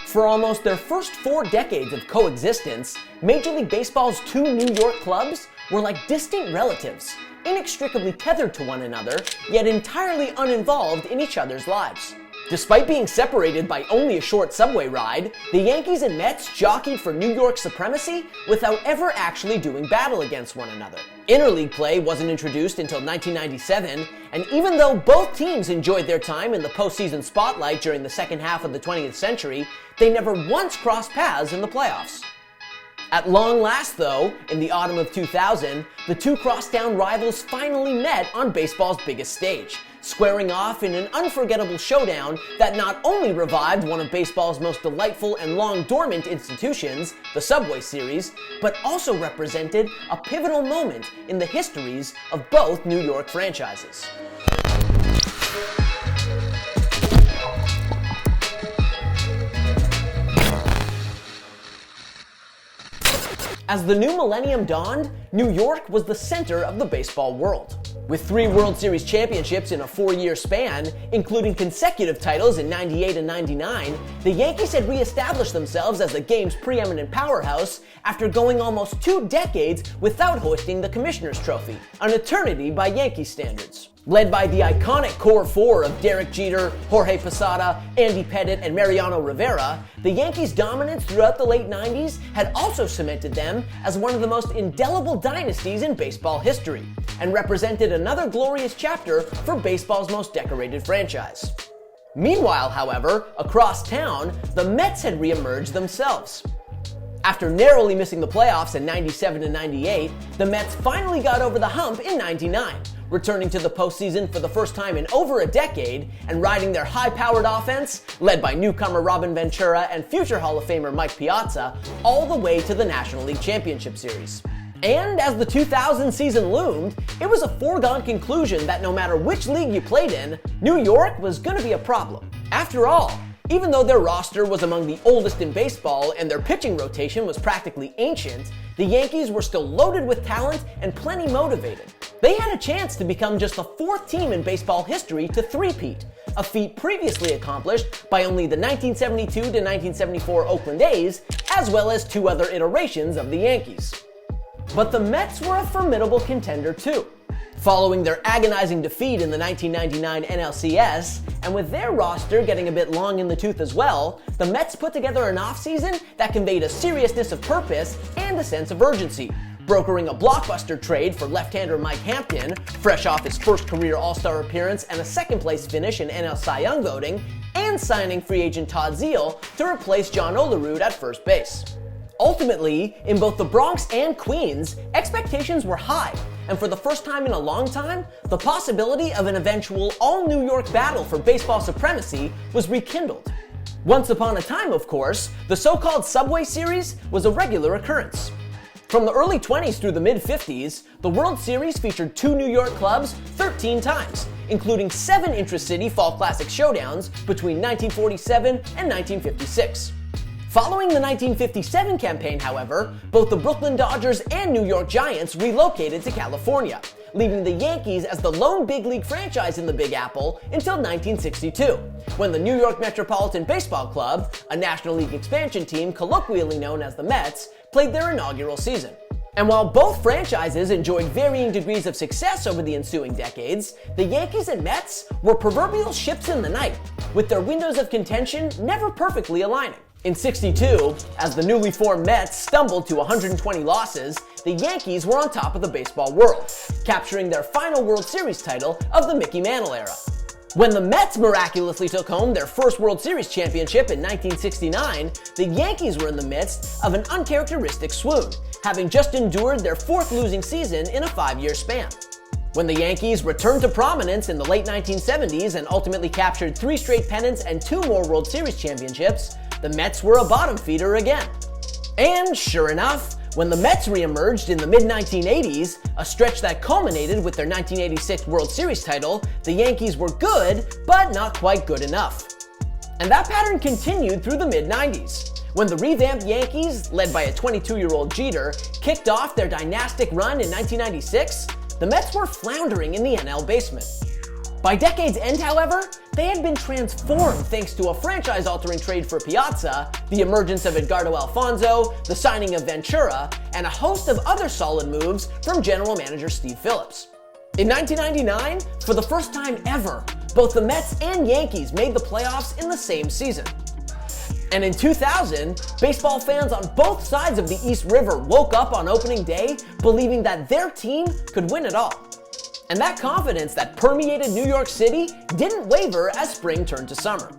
For almost their first 4 decades of coexistence, Major League Baseball's 2 New York clubs were like distant relatives, inextricably tethered to one another, yet entirely uninvolved in each other's lives. Despite being separated by only a short subway ride, the Yankees and Mets jockeyed for New York supremacy without ever actually doing battle against one another. Interleague play wasn't introduced until 1997, and even though both teams enjoyed their time in the postseason spotlight during the second half of the 20th century, they never once crossed paths in the playoffs. At long last, though, in the autumn of 2000, the 2 crosstown rivals finally met on baseball's biggest stage, squaring off in an unforgettable showdown that not only revived one of baseball's most delightful and long-dormant institutions, the Subway Series, but also represented a pivotal moment in the histories of both New York franchises. As the new millennium dawned, New York was the center of the baseball world. With 3 World Series championships in a 4-year span, including consecutive titles in '98 and '99, the Yankees had reestablished themselves as the game's preeminent powerhouse after going almost 2 decades without hoisting the Commissioner's Trophy, an eternity by Yankee standards. Led by the iconic core 4 of Derek Jeter, Jorge Posada, Andy Pettitte, and Mariano Rivera, the Yankees' dominance throughout the late 90s had also cemented them as one of the most indelible dynasties in baseball history, and represented another glorious chapter for baseball's most decorated franchise. Meanwhile, however, across town, the Mets had reemerged themselves. After narrowly missing the playoffs in '97 and '98, the Mets finally got over the hump in '99, returning to the postseason for the first time in over a decade and riding their high-powered offense, led by newcomer Robin Ventura and future Hall of Famer Mike Piazza, all the way to the National League Championship Series. And as the 2000 season loomed, it was a foregone conclusion that no matter which league you played in, New York was going to be a problem. After all, even though their roster was among the oldest in baseball and their pitching rotation was practically ancient, the Yankees were still loaded with talent and plenty motivated. They had a chance to become just the 4th team in baseball history to three-peat, a feat previously accomplished by only the 1972 to 1974 Oakland A's, as well as 2 other iterations of the Yankees. But the Mets were a formidable contender too. Following their agonizing defeat in the 1999 NLCS, and with their roster getting a bit long in the tooth as well, the Mets put together an offseason that conveyed a seriousness of purpose and a sense of urgency, brokering a blockbuster trade for left-hander Mike Hampton, fresh off his first career All-Star appearance and a second-place finish in NL Cy Young voting, and signing free agent Todd Zeile to replace John Olerud at first base. Ultimately, in both the Bronx and Queens, expectations were high, and for the first time in a long time, the possibility of an eventual all-New York battle for baseball supremacy was rekindled. Once upon a time, of course, the so-called Subway Series was a regular occurrence. From the early 20s through the mid-50s, the World Series featured 2 New York clubs 13 times, including 7 intra-city Fall Classic showdowns between 1947 and 1956. Following the 1957 campaign, however, both the Brooklyn Dodgers and New York Giants relocated to California, leaving the Yankees as the lone big league franchise in the Big Apple until 1962, when the New York Metropolitan Baseball Club, a National League expansion team colloquially known as the Mets, played their inaugural season. And while both franchises enjoyed varying degrees of success over the ensuing decades, the Yankees and Mets were proverbial ships in the night, with their windows of contention never perfectly aligning. In '62, as the newly formed Mets stumbled to 120 losses, the Yankees were on top of the baseball world, capturing their final World Series title of the Mickey Mantle era. When the Mets miraculously took home their first World Series championship in 1969, the Yankees were in the midst of an uncharacteristic swoon, having just endured their 4th losing season in a 5-year span. When the Yankees returned to prominence in the late 1970s and ultimately captured 3 straight pennants and 2 more World Series championships, the Mets were a bottom feeder again. And sure enough, when the Mets reemerged in the mid-1980s, a stretch that culminated with their 1986 World Series title, the Yankees were good, but not quite good enough. And that pattern continued through the mid-90s, when the revamped Yankees, led by a 22-year-old Jeter, kicked off their dynastic run in 1996, the Mets were floundering in the NL basement. By decade's end, however, they had been transformed thanks to a franchise-altering trade for Piazza, the emergence of Edgardo Alfonso, the signing of Ventura, and a host of other solid moves from general manager Steve Phillips. In 1999, for the first time ever, both the Mets and Yankees made the playoffs in the same season. And in 2000, baseball fans on both sides of the East River woke up on opening day believing that their team could win it all. And that confidence that permeated New York City didn't waver as spring turned to summer.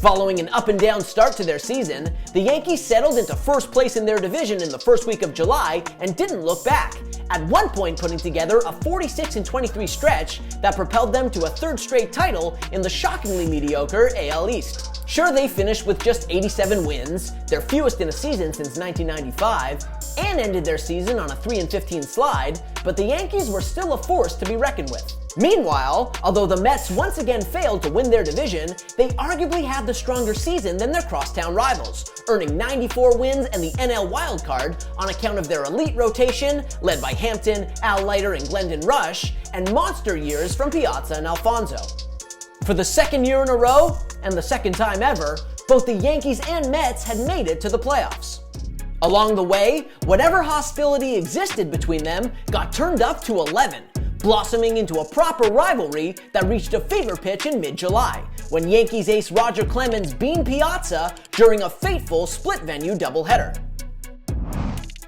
Following an up-and-down start to their season, the Yankees settled into first place in their division in the first week of July and didn't look back, at one point putting together a 46-23 stretch that propelled them to a third straight title in the shockingly mediocre AL East. Sure, they finished with just 87 wins, their fewest in a season since 1995, and ended their season on a 3-15 slide, but the Yankees were still a force to be reckoned with. Meanwhile, although the Mets once again failed to win their division, they arguably had the stronger season than their crosstown rivals, earning 94 wins and the NL wildcard on account of their elite rotation, led by Hampton, Al Leiter, and Glendon Rush, and monster years from Piazza and Alfonso. For the second year in a row, and the second time ever, both the Yankees and Mets had made it to the playoffs. Along the way, whatever hostility existed between them got turned up to 11, blossoming into a proper rivalry that reached a fever pitch in mid-July, when Yankees ace Roger Clemens beamed Piazza during a fateful split-venue doubleheader.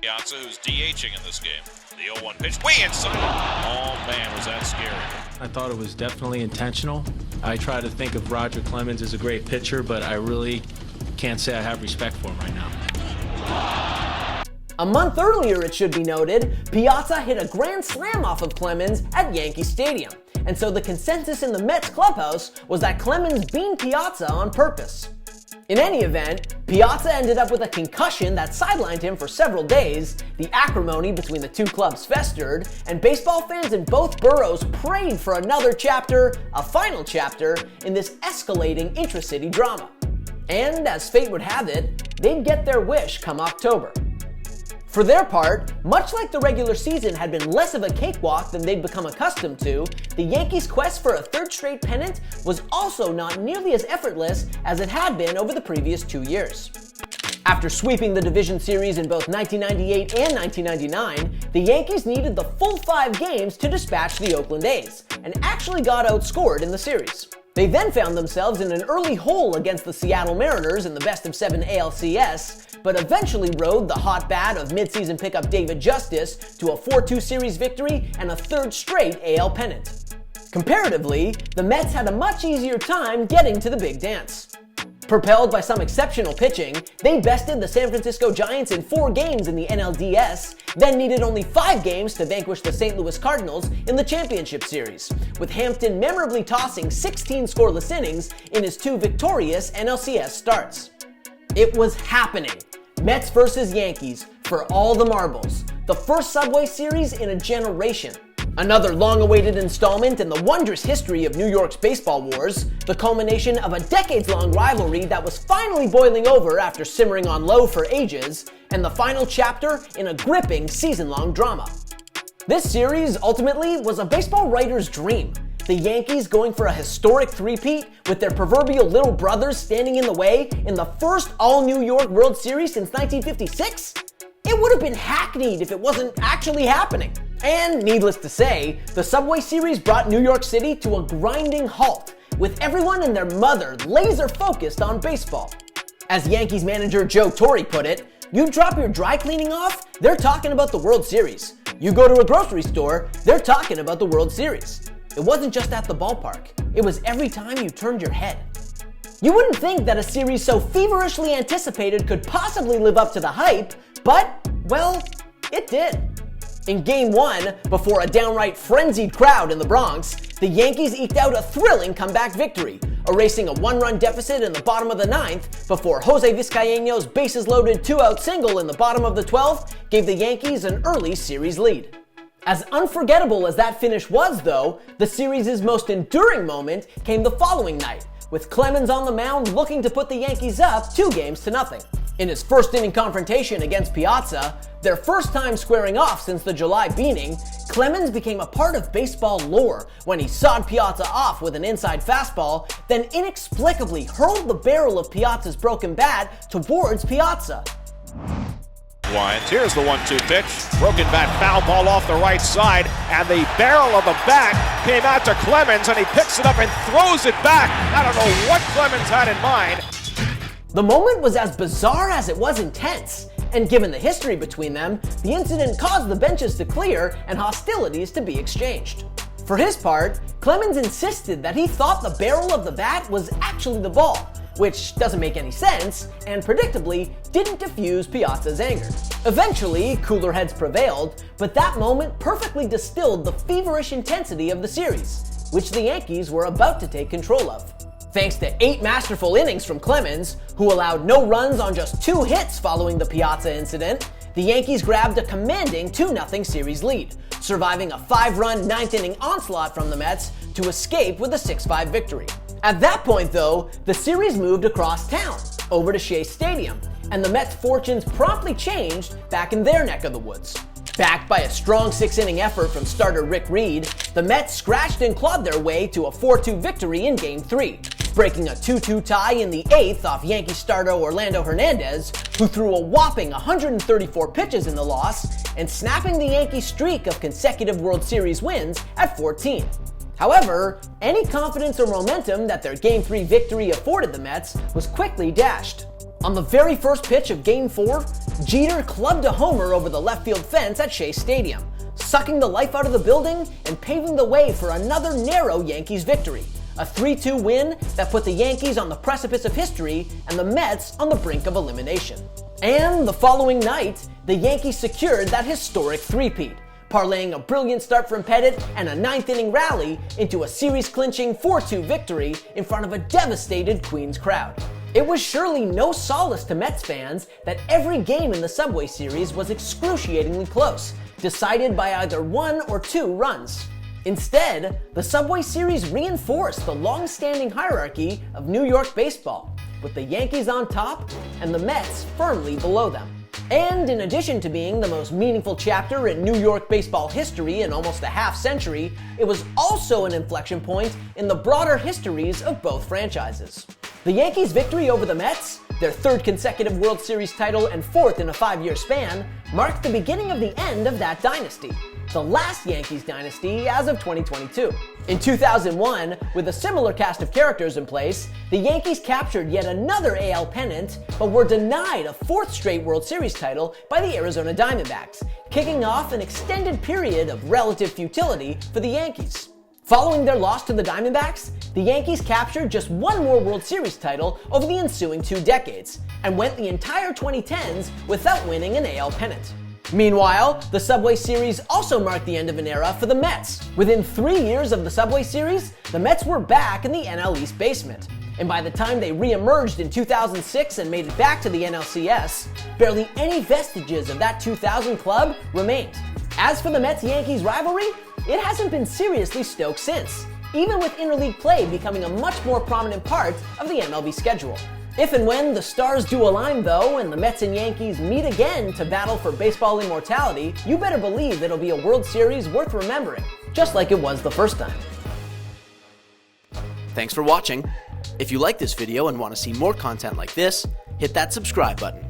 Piazza, who's DHing in this game. The 0-1 pitch, way inside. Oh man, was that scary. I thought it was definitely intentional. I try to think of Roger Clemens as a great pitcher, but I really can't say I have respect for him right now. A month earlier, it should be noted, Piazza hit a grand slam off of Clemens at Yankee Stadium, and so the consensus in the Mets clubhouse was that Clemens beamed Piazza on purpose. In any event, Piazza ended up with a concussion that sidelined him for several days, the acrimony between the two clubs festered, and baseball fans in both boroughs prayed for another chapter, a final chapter, in this escalating intra-city drama. And as fate would have it, they'd get their wish come October. For their part, much like the regular season had been less of a cakewalk than they'd become accustomed to, the Yankees' quest for a third straight pennant was also not nearly as effortless as it had been over the previous 2 years. After sweeping the division series in both 1998 and 1999, the Yankees needed the full 5 games to dispatch the Oakland A's, and actually got outscored in the series. They then found themselves in an early hole against the Seattle Mariners in the best-of-7 ALCS, but eventually rode the hot bat of midseason pickup David Justice to a 4-2 series victory and a third straight AL pennant. Comparatively, the Mets had a much easier time getting to the big dance. Propelled by some exceptional pitching, they bested the San Francisco Giants in 4 games in the NLDS, then needed only 5 games to vanquish the St. Louis Cardinals in the championship series, with Hampton memorably tossing 16 scoreless innings in his 2 victorious NLCS starts. It was happening. Mets versus Yankees for all the marbles, the first Subway Series in a generation. Another long-awaited installment in the wondrous history of New York's baseball wars, the culmination of a decades-long rivalry that was finally boiling over after simmering on low for ages, and the final chapter in a gripping season-long drama. This series, ultimately, was a baseball writer's dream. The Yankees going for a historic three-peat with their proverbial little brothers standing in the way in the first all-New York World Series since 1956? It would have been hackneyed if it wasn't actually happening. And needless to say, the Subway Series brought New York City to a grinding halt, with everyone and their mother laser-focused on baseball. As Yankees manager Joe Torre put it, you drop your dry cleaning off, they're talking about the World Series. You go to a grocery store, they're talking about the World Series. It wasn't just at the ballpark, it was every time you turned your head. You wouldn't think that a series so feverishly anticipated could possibly live up to the hype, but, well, it did. In Game 1, before a downright frenzied crowd in the Bronx, the Yankees eked out a thrilling comeback victory, erasing a 1-run deficit in the bottom of the 9th before Jose Vizcaíno's bases-loaded 2-out single in the bottom of the 12th gave the Yankees an early series lead. As unforgettable as that finish was, though, the series' most enduring moment came the following night, with Clemens on the mound looking to put the Yankees up 2-0. In his first inning confrontation against Piazza, their first time squaring off since the July beating, Clemens became a part of baseball lore when he sawed Piazza off with an inside fastball, then inexplicably hurled the barrel of Piazza's broken bat towards Piazza. Winds. Here's the 1-2 pitch. Broken bat, foul ball off the right side, and the barrel of the bat came out to Clemens, and he picks it up and throws it back. I don't know what Clemens had in mind. The moment was as bizarre as it was intense, and given the history between them, the incident caused the benches to clear and hostilities to be exchanged. For his part, Clemens insisted that he thought the barrel of the bat was actually the ball, which doesn't make any sense, and predictably didn't diffuse Piazza's anger. Eventually, cooler heads prevailed, but that moment perfectly distilled the feverish intensity of the series, which the Yankees were about to take control of. Thanks to 8 masterful innings from Clemens, who allowed no runs on just 2 hits following the Piazza incident, the Yankees grabbed a commanding 2-0 series lead, surviving a 5-run 9th-inning onslaught from the Mets to escape with a 6-5 victory. At that point, though, the series moved across town, over to Shea Stadium, and the Mets' fortunes promptly changed back in their neck of the woods. Backed by a strong 6-inning effort from starter Rick Reed, the Mets scratched and clawed their way to a 4-2 victory in Game 3, breaking a 2-2 tie in the 8th off Yankee starter Orlando Hernandez, who threw a whopping 134 pitches in the loss, and snapping the Yankees' streak of consecutive World Series wins at 14. However, any confidence or momentum that their Game 3 victory afforded the Mets was quickly dashed. On the very first pitch of Game 4, Jeter clubbed a homer over the left field fence at Shea Stadium, sucking the life out of the building and paving the way for another narrow Yankees victory. A 3-2 win that put the Yankees on the precipice of history and the Mets on the brink of elimination. And the following night, the Yankees secured that historic three-peat, parlaying a brilliant start from Pettit and a 9th-inning rally into a series-clinching 4-2 victory in front of a devastated Queens crowd. It was surely no solace to Mets fans that every game in the Subway Series was excruciatingly close, decided by either 1 or 2 runs. Instead, the Subway Series reinforced the long-standing hierarchy of New York baseball, with the Yankees on top and the Mets firmly below them. And in addition to being the most meaningful chapter in New York baseball history in almost a half-century, it was also an inflection point in the broader histories of both franchises. The Yankees' victory over the Mets, their 3rd consecutive World Series title and 4th in a 5-year span, marked the beginning of the end of that dynasty, the last Yankees dynasty as of 2022. In 2001, with a similar cast of characters in place, the Yankees captured yet another AL pennant, but were denied a 4th straight World Series title by the Arizona Diamondbacks, kicking off an extended period of relative futility for the Yankees. Following their loss to the Diamondbacks, the Yankees captured just 1 more World Series title over the ensuing 2 decades, and went the entire 2010s without winning an AL pennant. Meanwhile, the Subway Series also marked the end of an era for the Mets. Within 3 years of the Subway Series, the Mets were back in the NL East basement. And by the time they re-emerged in 2006 and made it back to the NLCS, barely any vestiges of that 2000 club remained. As for the Mets-Yankees rivalry, it hasn't been seriously stoked since, even with interleague play becoming a much more prominent part of the MLB schedule. If and when the stars do align, though, and the Mets and Yankees meet again to battle for baseball immortality, you better believe it'll be a World Series worth remembering, just like it was the first time. Thanks for watching. If you like this video and want to see more content like this, hit that subscribe button.